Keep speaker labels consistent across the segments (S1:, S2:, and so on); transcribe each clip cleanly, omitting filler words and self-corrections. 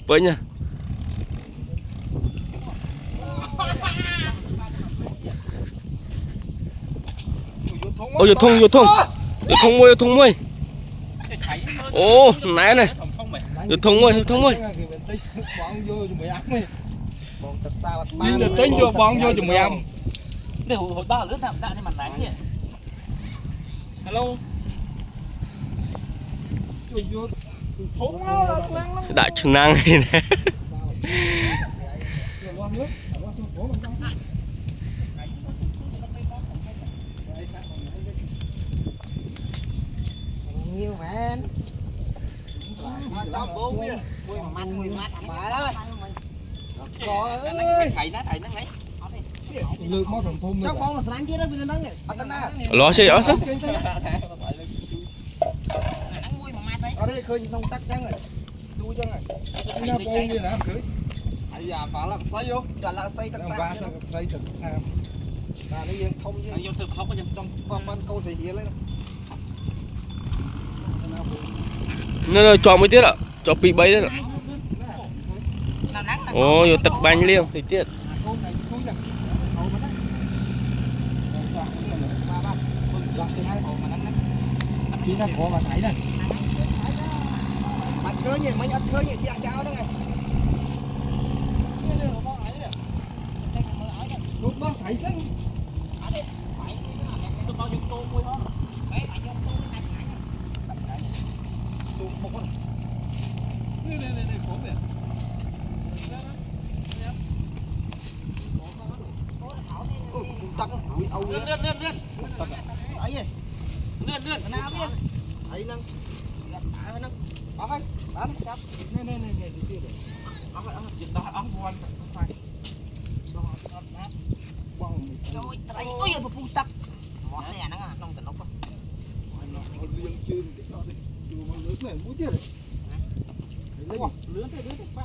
S1: Bởi nha. Ôi, vô thùng môi. Ô, nãy này. Vô thùng môi.
S2: Nhưng là tính vô bón vô chùm mười âm.
S3: Để hồi ba lướt nằm đạn cho mặt nãy kia. Hello.
S1: Đại chức năng này nè.
S2: Nhiều mẹ.
S3: Cho bố kia.
S2: Mùi mát.
S3: Trời ơi. Thầy nó mấy.
S2: Lược mó thùng thùng.
S3: Trong con là sáng kia đó bên đó nè.
S1: Lo xe ở sắp.
S3: Nắng mùi mà mát đấy. Ở đây khơi xong tắt trắng rồi. Đuôi chân rồi.
S2: Nó bông như nào cưới.
S3: Bây giờ phải làm xây vô. Giờ là xây tắt
S2: Và xây thật sao.
S3: Là nó yên thông chứ. Vô thực không có trong con ban câu thì hiện lên.
S1: Nó cho mấy tiết ạ. Cho pi bay đấy ạ. Ồ, vô tật bánh liêng thì tiết.
S2: Khi nó khó mà thấy này.
S3: Bạn khơi nhỉ, mấy ăn khơi nhỉ, chị ăn cháo đó này.
S2: Lúc đó thấy xinh.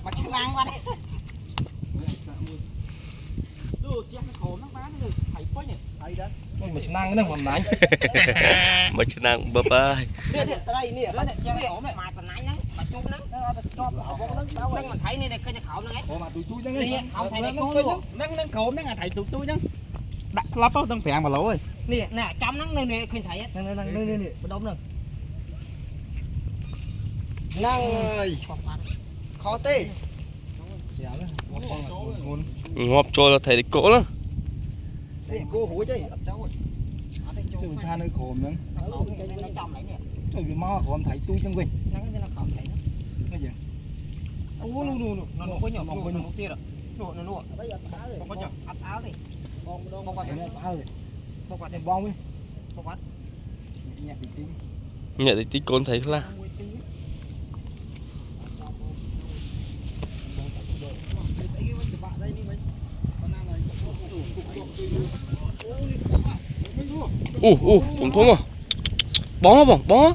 S3: Mà chức năng quá đấy. Đồ chiếc nó khổ nó bán rồi, thầy quá nhỉ.
S2: Hay đó. Mà chức năng nó còn nãy.
S1: Mà chức năng bơ bơ.
S3: Đây nè, nó chiếc nó khổ mẹ mà phần nãy nắng, mà chú nắng, cho bỏ vô nắng đâu. Nắng mà thấy này cây khổ nắng ấy.
S2: Ủa mà tụi tôi nắng
S3: Nè, không thầy này khổ luôn. Nắng khổ nắng à thầy tụi tôi nắng.
S2: Đặt lắp đó tao phèn mà lỗ ơi.
S3: Nè, trong nắng nè, khuyên thầy á.
S2: Nè,
S3: Bên đông nè.
S2: năng ơi.
S3: Khó tê.
S1: Ngọp cho là thầy cổ lắm.
S3: Nè, cô hủi chứ, ập cháu ơi.
S2: Chứ tha nơi khổm nữa.
S3: Nó trong này nè.
S2: Trời vì mau khổm thấy tôi trong quên.
S3: Nắng cho nó khổ thầy nó.
S2: Cái gì?
S3: Ô, nó có nhỏ, nó kia rồi. Nó. Không có nhỏ, áp áo đi. Bông quạt này. Bông quạt này
S2: Bông đi.
S3: bông quạt.
S2: Nhạc tí tí.
S1: Nhận thì tí côn thấy là. Thùng thúng à. Bóng á.